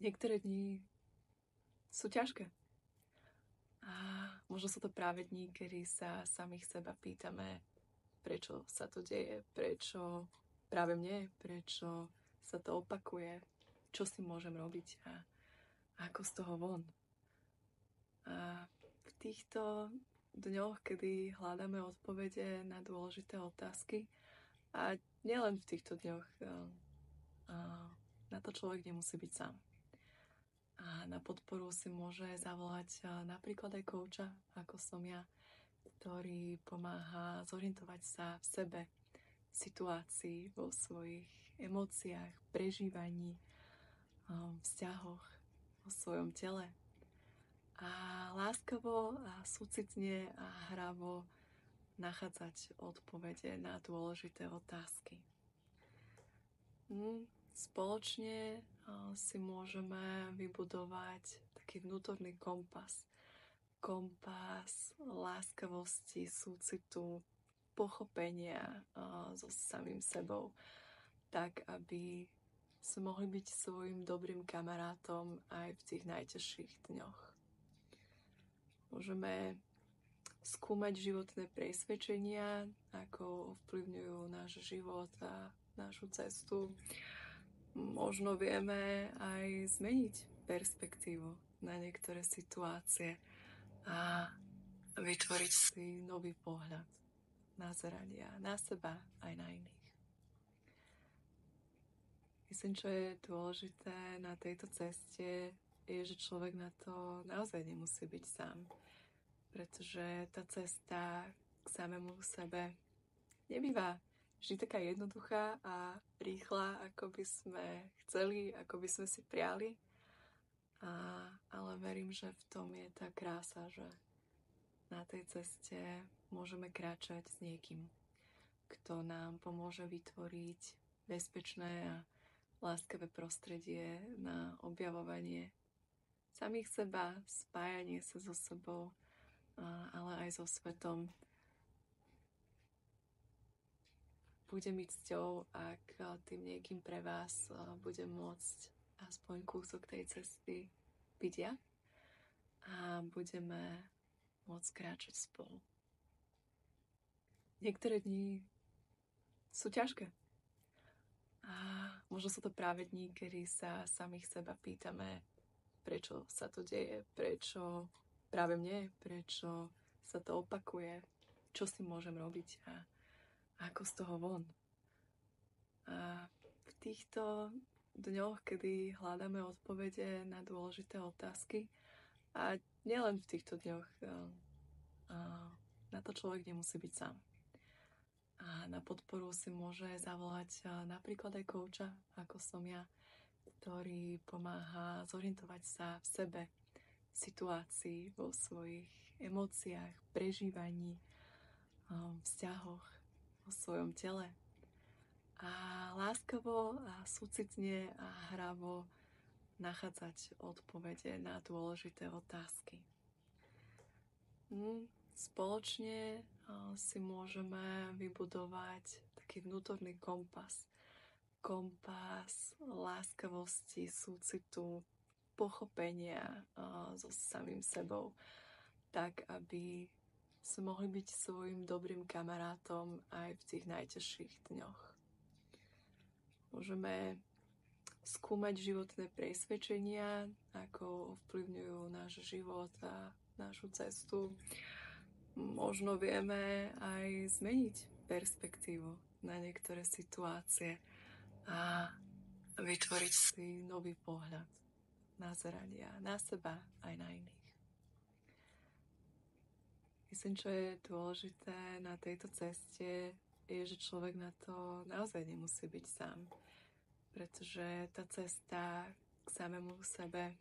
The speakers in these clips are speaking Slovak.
Niektoré dni sú ťažké. A možno sú to práve dni, kedy sa samých seba pýtame, prečo sa to deje, prečo práve mne, prečo sa to opakuje, čo s tým môžem robiť a ako z toho von. A v týchto dňoch, kedy hľadáme odpovede na dôležité otázky, a nielen v týchto dňoch, na to človek nemusí byť sám. A na podporu si môže zavolať napríklad aj kouča, ako som ja, ktorý pomáha zorientovať sa v sebe, v situácii, vo svojich emóciách, prežívaní, vzťahoch, vo svojom tele. A láskavo a súcitne a hravo nachádzať odpovede na dôležité otázky. Spoločne si môžeme vybudovať taký vnútorný kompas. Kompas láskavosti, súcitu, pochopenia so samým sebou. Tak, aby sme mohli byť svojim dobrým kamarátom aj v tých najťažších dňoch. Môžeme skúmať životné presvedčenia, ako ovplyvňujú náš život a našu cestu. Možno vieme aj zmeniť perspektívu na niektoré situácie a vytvoriť si nový pohľad nazerania na seba aj na iných. Myslím, čo je dôležité na tejto ceste, je, že človek na to naozaj nemusí byť sám. Pretože tá cesta k samému sebe nebýva vždy taká jednoduchá a rýchla, ako by sme chceli, ako by sme si priali. Ale verím, že v tom je tá krása, že na tej ceste môžeme kráčať s niekým, kto nám pomôže vytvoriť bezpečné a láskavé prostredie na objavovanie samých seba, spájanie sa so sebou, ale aj so svetom. Bude mi cťou, ak tým niekým pre vás budem môcť aspoň kúsok tej cesty byť ja a budeme môcť kráčať spolu. Niektoré dni sú ťažké. A možno sú to práve dni, kedy sa samých seba pýtame, prečo sa to deje, prečo práve mne, prečo sa to opakuje, čo s tým môžem robiť a ako z toho von. A v týchto dňoch, kedy hľadáme odpovede na dôležité otázky, a nielen v týchto dňoch, na to človek nemusí byť sám. A na podporu si môže zavolať napríklad aj kouča, ako som ja, ktorý pomáha zorientovať sa v sebe, v situácii, vo svojich emóciách, prežívaní, vzťahoch, vo svojom tele. A láskavo a súcitne a hravo nachádzať odpovede na dôležité otázky. Spoločne si môžeme vybudovať taký vnútorný kompas. Kompas láskavosti, súcitu, pochopenia so samým sebou. Tak, aby sme mohli byť svojim dobrým kamarátom aj v tých najťažších dňoch. Môžeme skúmať životné presvedčenia, ako ovplyvňujú náš život a našu cestu. Možno vieme aj zmeniť perspektívu na niektoré situácie a vytvoriť si nový pohľad nazerania na seba aj na iných. Myslím, čo je dôležité na tejto ceste, je, že človek na to naozaj nemusí byť sám. Pretože tá cesta k samému sebe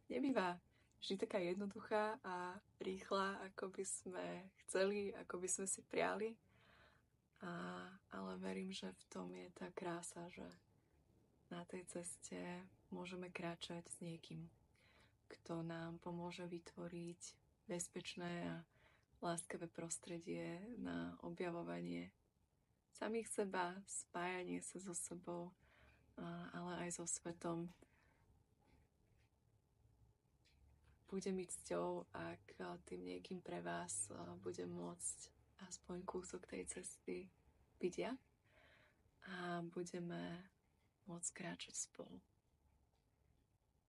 nebýva vždy taká jednoduchá a rýchla, ako by sme chceli, ako by sme si priali. Ale verím, že v tom je tá krása, že na tej ceste môžeme kráčať s niekým, kto nám pomôže vytvoriť bezpečné a láskavé prostredie na objavovanie samých seba, spájanie sa so sebou, ale aj so svetom. bude mi cťou, ak tým niekým pre vás budem môcť aspoň kúsok tej cesty byť ja a budeme môcť kráčať spolu.